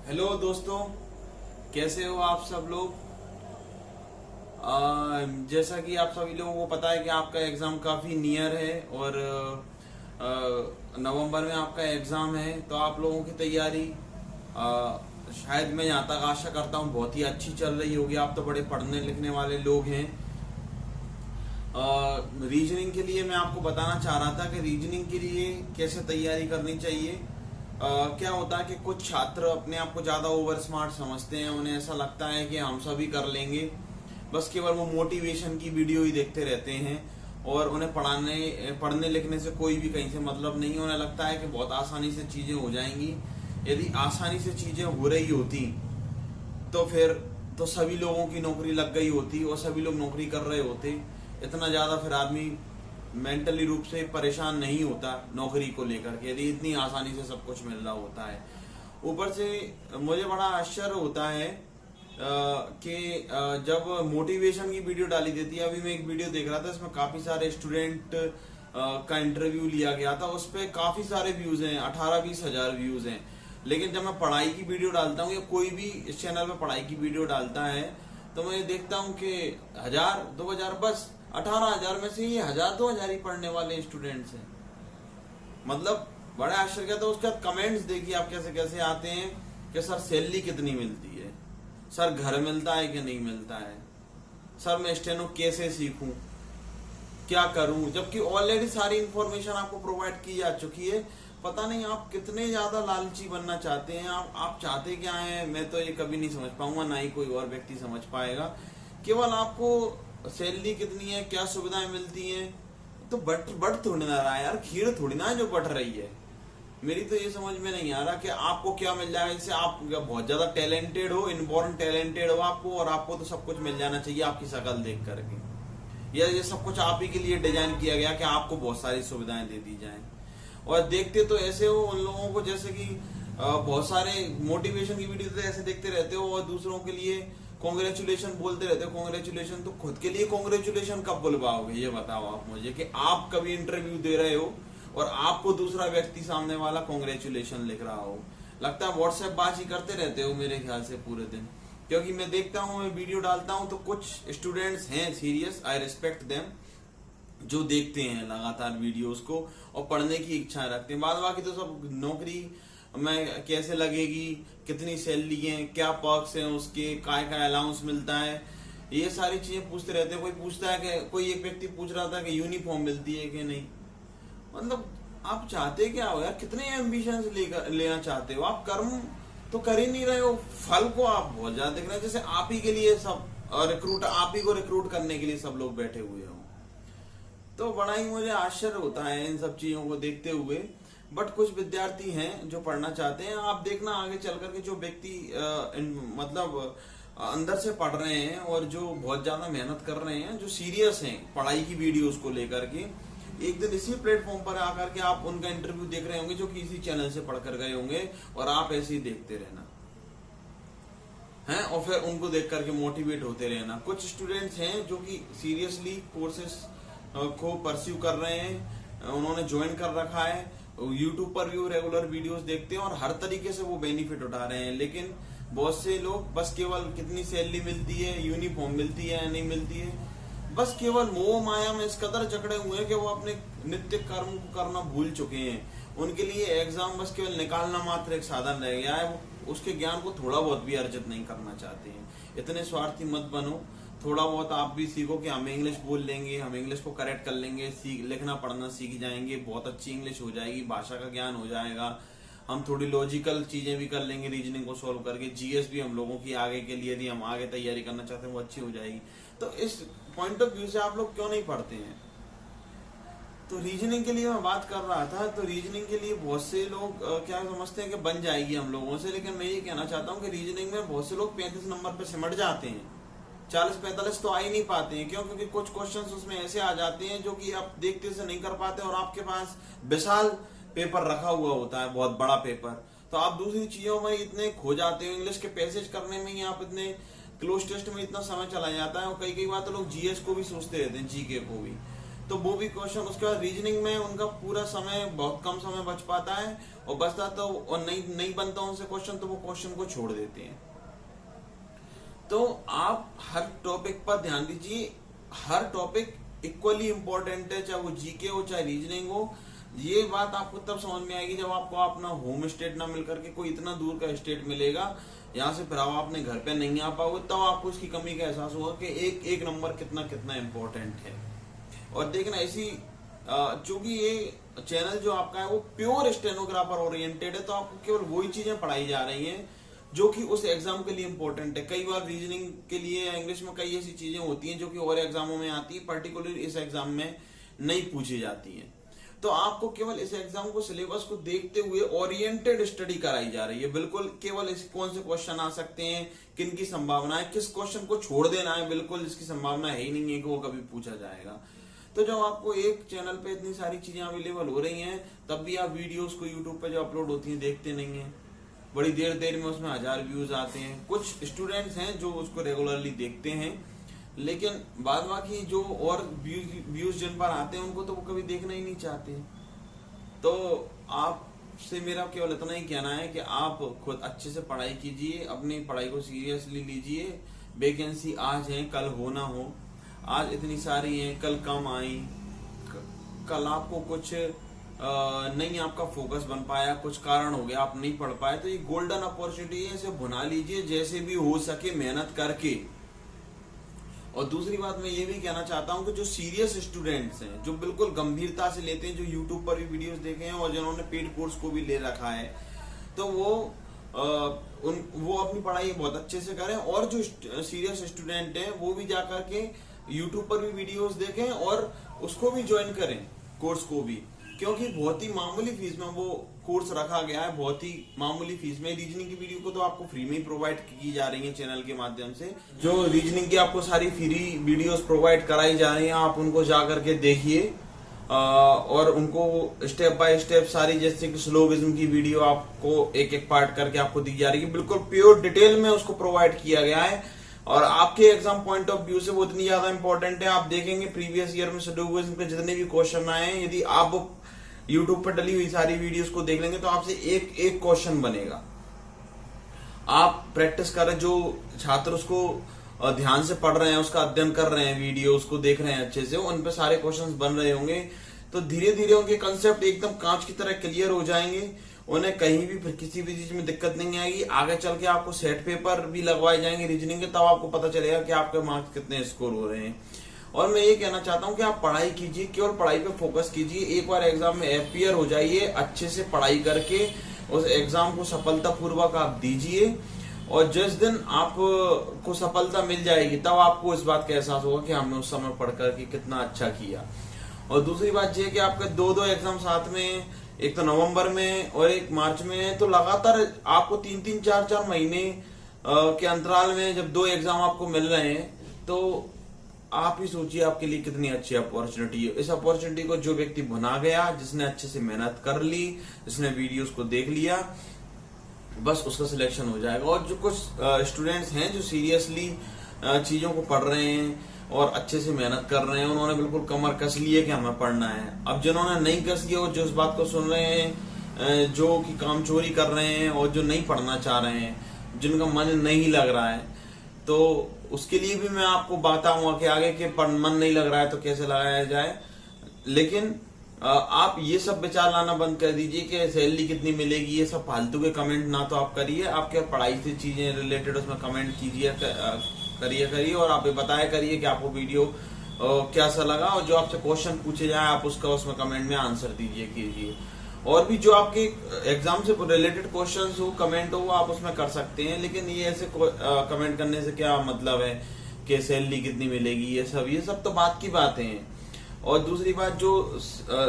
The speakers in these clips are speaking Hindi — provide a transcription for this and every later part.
हेलो दोस्तों, कैसे हो आप सब लोग। जैसा कि आप सभी लोगों को पता है कि आपका एग्जाम काफी नियर है और नवंबर में आपका एग्जाम है। तो आप लोगों की तैयारी शायद मैं यहाँ तक आशा करता हूँ बहुत ही अच्छी चल रही होगी। आप तो बड़े पढ़ने लिखने वाले लोग हैं। रीजनिंग के लिए मैं आपको बताना चाह रहा था कि रीजनिंग के लिए कैसे तैयारी करनी चाहिए। क्या होता है कि कुछ छात्र अपने आप को ज्यादा ओवर स्मार्ट समझते हैं, उन्हें ऐसा लगता है कि हम सभी कर लेंगे। बस केवल वो मोटिवेशन की वीडियो ही देखते रहते हैं और उन्हें पढ़ने लिखने से कोई भी कहीं से मतलब नहीं। उन्हें लगता है कि बहुत आसानी से चीजें हो जाएंगी। यदि आसानी से चीजें हो रही होती तो फिर तो सभी लोगों की नौकरी लग गई होती और सभी लोग नौकरी कर रहे होते। इतना ज्यादा फिर आदमी मेंटली रूप से परेशान नहीं होता नौकरी को लेकर के, यदि इतनी आसानी से सब कुछ मिल रहा होता है। ऊपर से मुझे बड़ा आश्चर्य होता है कि जब मोटिवेशन की वीडियो डाली देती है। अभी मैं एक वीडियो देख रहा था, इसमें काफी सारे स्टूडेंट का इंटरव्यू लिया गया था। उस पर काफी सारे व्यूज हैं, 18-20 हजार व्यूज हैं। लेकिन जब मैं पढ़ाई की वीडियो डालता हूँ या कोई भी इस चैनल पे पढ़ाई की वीडियो डालता है तो मैं देखता हूँ कि 1000-2000, बस 18,000 में से ये 1000-2000 ही पढ़ने वाले स्टूडेंट्स हैं। मतलब बड़ा आश्चर्य था। उसके बाद कमेंट्स देखिए आप कैसे कैसे आते हैं कि सर सैलरी कितनी मिलती है, सर घर मिलता है कि नहीं मिलता है, सर मैं स्टेनो कैसे सीखूं, क्या करूं। जबकि ऑलरेडी सारी इंफॉर्मेशन आपको प्रोवाइड की जा चुकी है। पता नहीं आप कितने ज्यादा लालची बनना चाहते हैं। आप चाहते क्या हैं, मैं तो ये कभी नहीं समझ पाऊंगा, ना ही कोई और व्यक्ति समझ पाएगा। केवल आपको सैलरी कितनी है, क्या सुविधाएं मिलती हैं, तो बट थोड़ी ना रहा है यार, खीर थोड़ी ना है जो बट रही है। मेरी तो ये समझ में नहीं आ रहा कि आपको क्या मिल जाएगा। इससे आप बहुत ज्यादा टैलेंटेड हो, इनबॉर्न टैलेंटेड हो आपको, और आपको तो सब कुछ मिल जाना चाहिए आपकी शक्ल देख करके। ये सब कुछ आप ही के लिए डिजाइन किया गया कि आपको बहुत सारी सुविधाएं दे दी जाएं। और देखते तो ऐसे हो उन लोगों को जैसे कि बहुत सारे मोटिवेशन की वीडियो तो ऐसे देखते रहते हो और दूसरों के लिए कॉन्ग्रेचुलेशन बोलते रहते हो। कॉन्ग्रेचुलेशन तो खुद के लिए कॉन्ग्रेचुलेशन कब बुलवाओगे, ये बताओ आप मुझे कि आप कभी इंटरव्यू दे रहे हो और आपको दूसरा व्यक्ति सामने वाला कॉन्ग्रेचुलेशन लिख रहा हो। लगता है व्हाट्सएप बात ही करते रहते हो मेरे ख्याल से पूरे दिन। क्योंकि मैं देखता हूँ, मैं वीडियो डालता हूँ तो कुछ स्टूडेंट्स हैं सीरियस, आई रिस्पेक्ट देम, जो देखते हैं लगातार वीडियोस को और पढ़ने की इच्छा रखते हैं। बाद बाकी तो सब नौकरी में कैसे लगेगी, कितनी सैलरी है, क्या पर्क्स हैं उसके, काय अलाउंस मिलता है, ये सारी चीजें पूछते रहते हैं। कोई पूछता है कि कोई एक व्यक्ति पूछ रहा था कि यूनिफॉर्म मिलती है कि नहीं। मतलब आप चाहते क्या हो यार, कितने एम्बिशन लेना चाहते हो आप। कर्म तो कर ही नहीं रहे हो, फल को आप बहुत ज्यादा देख रहे हैं। जैसे आप ही के लिए सब आप ही को रिक्रूट करने के लिए सब लोग बैठे हुए हो। तो बड़ा ही मुझे आश्चर्य होता है इन सब चीजों को देखते हुए। बट कुछ विद्यार्थी हैं जो पढ़ना चाहते हैं। आप देखना आगे चल करके जो व्यक्ति मतलब अंदर से पढ़ रहे हैं और जो बहुत ज्यादा मेहनत कर रहे हैं, जो सीरियस हैं पढ़ाई की वीडियोस को लेकर के, एक दिन इसी प्लेटफॉर्म पर आकर के आप उनका इंटरव्यू देख रहे होंगे जो कि इसी चैनल से पढ़कर गए होंगे, और आप ऐसे ही देखते रहना है और फिर उनको देख करके मोटिवेट होते रहना। कुछ स्टूडेंट्स हैं जो कि सीरियसली कोर्सेस को परस्यू कर रहे हैं, उन्होंने ज्वाइन कर रखा है, यूट्यूब पर भी वो रेगुलर वीडियोस देखते हैं और हर तरीके से वो बेनिफिट उठा रहे हैं। लेकिन बहुत से लोग बस केवल कितनी सैलरी मिलती है, यूनिफॉर्म मिलती है या नहीं मिलती है, बस केवल मोह माया में इस कदर जकड़े हुए हैं कि वो अपने नित्य कर्म को करना भूल चुके हैं। उनके लिए एग्जाम बस केवल निकालना मात्र एक साधन रह गया है। वो उसके ज्ञान को थोड़ा बहुत भी अर्जित नहीं करना चाहते हैं। इतने स्वार्थी मत बनो। थोड़ा बहुत आप भी सीखो कि हम इंग्लिश बोल लेंगे, हम इंग्लिश को करेक्ट कर लेंगे, लिखना पढ़ना सीख जाएंगे, बहुत अच्छी इंग्लिश हो जाएगी, भाषा का ज्ञान हो जाएगा। हम थोड़ी लॉजिकल चीजें भी कर लेंगे रीजनिंग को सॉल्व करके। जीएस भी हम लोगों की आगे के लिए, यदि हम आगे तैयारी करना चाहते हैं, वो अच्छी हो जाएगी। तो इस पॉइंट ऑफ व्यू से आप लोग क्यों नहीं पढ़ते हैं। तो रीजनिंग के लिए मैं बात कर रहा था। तो रीजनिंग के लिए बहुत से लोग क्या समझते हैं कि बन जाएगी हम लोगों से, लेकिन मैं ये कहना चाहता हूँ कि रीजनिंग में बहुत से लोग 35 नंबर पे सिमट जाते हैं, 40-45 तो आ ही नहीं पाते हैं। क्यों? क्योंकि कुछ क्वेश्चंस उसमें ऐसे आ जाते हैं जो कि आप देखते से नहीं कर पाते और आपके पास विशाल पेपर रखा हुआ होता है, बहुत बड़ा पेपर। तो आप दूसरी चीजों में इतने खो जाते हो, इंग्लिश के पैसेज करने में ही आप इतने, क्लोज टेस्ट में इतना समय चला जाता है। और कई बार तो लोग जीएस को भी सोचते रहते हैं, जीके को भी। तो वो भी क्वेश्चन, उसके बाद रीजनिंग में उनका पूरा समय, बहुत कम समय बच पाता है, और बचता तो और नहीं बनता उनसे क्वेश्चन तो वो क्वेश्चन को छोड़ देते हैं। तो आप हर टॉपिक पर ध्यान दीजिए, हर टॉपिक इक्वली इम्पोर्टेंट है, चाहे वो जीके हो चाहे रीजनिंग हो। ये बात आपको तब समझ में आएगी जब आपको अपना होम स्टेट ना मिलकर के कोई इतना दूर का स्टेट मिलेगा, यहाँ से फिर आप अपने घर पे नहीं आ पाओगे, तब आपको इसकी कमी का एहसास होगा कि एक एक नंबर कितना कितना इम्पोर्टेंट है। और देखना इसी चूंकि ये चैनल जो आपका है वो प्योर स्टेनोग्राफर ओरिएंटेड है, तो आपको केवल वही चीजें पढ़ाई जा रही हैं जो कि उस एग्जाम के लिए इम्पोर्टेंट है। कई बार रीजनिंग के लिए या इंग्लिश में कई ऐसी चीजें होती हैं जो कि और एग्जामों में आती है, पर्टिकुलर इस एग्जाम में नहीं पूछी जाती हैं। तो आपको केवल इस एग्जाम को, सिलेबस को देखते हुए ओरिएंटेड स्टडी कराई जा रही है। बिल्कुल केवल इस कौन से क्वेश्चन आ सकते हैं, किन की संभावना है, किस क्वेश्चन को छोड़ देना है, बिल्कुल इसकी संभावना है ही नहीं है कि वो कभी पूछा जाएगा। तो जब आपको एक चैनल पे इतनी सारी चीजें अवेलेबल हो रही हैं, तब भी आप वीडियोस को यूट्यूब पे जो अपलोड होती हैं देखते नहीं है। बड़ी देर देर में उसमें 1000 व्यूज आते हैं। कुछ स्टूडेंट्स हैं जो उसको रेगुलरली देखते हैं, लेकिन बाद बाकी जो और व्यूज जिन पर आते हैं उनको तो वो कभी देखना ही नहीं चाहते। तो आपसे मेरा केवल इतना ही कहना है कि आप खुद अच्छे से पढ़ाई कीजिए, अपनी पढ़ाई को सीरियसली लीजिए। वैकेंसी आज है, कल हो ना हो। आज इतनी सारी हैं, कल कम आई, कल आपको कुछ नहीं आपका फोकस बन पाया, कुछ कारण हो गया आप नहीं पढ़ पाए, तो ये गोल्डन अपॉर्चुनिटी है, इसे भुना लीजिए जैसे भी हो सके मेहनत करके। और दूसरी बात मैं ये भी कहना चाहता हूँ कि जो सीरियस स्टूडेंट्स हैं, जो बिल्कुल गंभीरता से लेते हैं, जो यूट्यूब पर भी वीडियोस देखे हैं और जिन्होंने पेड कोर्स को भी ले रखा है, तो वो अपनी पढ़ाई बहुत अच्छे से करें। और जो सीरियस स्टूडेंट हैं वो भी जाकर के यूट्यूब पर भी वीडियोस देखें और उसको भी ज्वाइन करें, कोर्स को भी, क्योंकि बहुत ही मामूली फीस में वो कोर्स रखा गया है। बहुत ही मामूली फीस में रीजनिंग की वीडियो को तो आपको फ्री में ही प्रोवाइड की जा रही है चैनल के माध्यम से। जो रीजनिंग की आपको सारी फ्री वीडियोस प्रोवाइड कराई जा रही हैं, आप उनको जाकर के देखिए और उनको स्टेप बाय स्टेप सारी, जैसे कि स्लोगिज्म की वीडियो आपको एक एक पार्ट करके आपको दी जा रही है, बिल्कुल प्योर डिटेल में उसको प्रोवाइड किया गया है। और आपके एग्जाम पॉइंट ऑफ व्यू से वो इतनी ज्यादा इंपॉर्टेंट है। आप देखेंगे प्रीवियस ईयर में स्लोगिज्म के जितने भी क्वेश्चन आए हैं, यदि आप यूट्यूब पर डली हुई सारी वीडियोस को देख लेंगे तो आपसे एक एक क्वेश्चन बनेगा। आप प्रैक्टिस कर रहे, जो छात्र उसको ध्यान से पढ़ रहे हैं, उसका अध्ययन कर रहे हैं, वीडियो उसको देख रहे हैं अच्छे से, उन पे सारे क्वेश्चंस बन रहे होंगे, तो धीरे धीरे उनके कंसेप्ट एकदम कांच की तरह क्लियर हो जाएंगे। उन्हें कहीं भी फिर किसी भी चीज में दिक्कत नहीं आएगी। आगे चल के आपको सेट पेपर भी लगवाए जाएंगे रीजनिंग के, तब आपको पता चलेगा कि आपके मार्क्स कितने स्कोर हो रहे हैं। और मैं ये कहना चाहता हूँ कि आप पढ़ाई कीजिए, केवल पढ़ाई पे फोकस कीजिए। एक बार एग्जाम में अपीयर हो जाइए, अच्छे से पढ़ाई करके उस एग्जाम को सफलतापूर्वक आप दीजिए। और जिस दिन आपको सफलता मिल जाएगी तब आपको इस बात का एहसास होगा कि हमने उस समय पढ़ करके कितना अच्छा किया। और दूसरी बात ये कि आपके दो एग्जाम साथ में, एक तो नवंबर में और एक मार्च में, तो लगातार आपको 3-3, 4-4 महीने के अंतराल में जब 2 एग्जाम आपको मिल रहे हैं, तो आप ही सोचिए आपके लिए कितनी अच्छी अपॉर्चुनिटी है। इस अपॉर्चुनिटी को जो व्यक्ति भुना गया, जिसने अच्छे से मेहनत कर ली, जिसने वीडियोस को देख लिया, बस उसका सिलेक्शन हो जाएगा। और जो कुछ स्टूडेंट्स हैं जो सीरियसली चीजों को पढ़ रहे हैं और अच्छे से मेहनत कर रहे हैं, उन्होंने बिल्कुल कमर कस ली है कि हमें पढ़ना है। अब जिन्होंने नहीं कस लिया और जो इस बात को सुन रहे हैं, जो कि काम चोरी कर रहे हैं और जो नहीं पढ़ना चाह रहे हैं, जिनका मन नहीं लग रहा है, तो उसके लिए भी मैं आपको बताऊंगा कि आगे के मन नहीं लग रहा है तो कैसे लगाया जाए। लेकिन आप ये सब विचार लाना बंद कर दीजिए कि सैलरी कितनी मिलेगी, ये सब फालतू के कमेंट ना तो आप करिए। आपके पढ़ाई से चीजें रिलेटेड उसमें कमेंट कीजिए, करिए और आप ये बताया करिए कि आपको वीडियो कैसा लगा, और जो आपसे क्वेश्चन पूछे जाए आप उसका उसमें कमेंट में आंसर दीजिए कीजिए। और भी जो आपके एग्जाम से रिलेटेड क्वेश्चंस हो, कमेंट हो, आप उसमें कर सकते हैं। लेकिन ये ऐसे कमेंट करने से क्या मतलब है कि सैलरी कितनी मिलेगी, ये सब तो बात की बातें हैं। और दूसरी बात, जो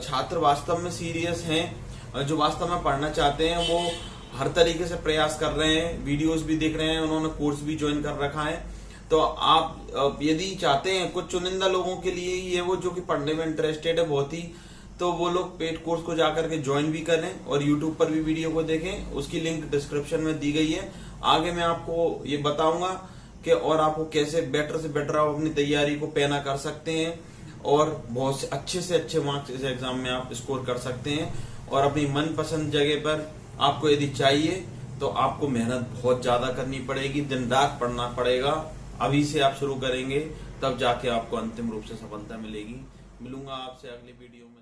छात्र वास्तव में सीरियस हैं, जो वास्तव में पढ़ना चाहते हैं, वो हर तरीके से प्रयास कर रहे हैं, वीडियोस भी देख रहे हैं, उन्होंने कोर्स भी ज्वाइन कर रखा है। तो आप यदि चाहते हैं, कुछ चुनिंदा लोगों के लिए ये वो जो कि पढ़ने में इंटरेस्टेड है बहुत ही, तो वो लोग पेड कोर्स को जाकर के ज्वाइन भी करें और यूट्यूब पर भी वीडियो को देखें। उसकी लिंक डिस्क्रिप्शन में दी गई है। आगे मैं आपको ये बताऊंगा कि और आपको कैसे बेटर से बेटर आप अपनी तैयारी को पैना कर सकते हैं। और बहुत से अच्छे मार्क्स इस एग्जाम में आप स्कोर कर सकते हैं। और अपनी मनपसंद जगह पर आपको यदि चाहिए तो आपको मेहनत बहुत ज्यादा करनी पड़ेगी, दिन रात पढ़ना पड़ेगा। अभी से आप शुरू करेंगे तब जाके आपको अंतिम रूप से सफलता मिलेगी। मिलूंगा आपसे अगली वीडियो में।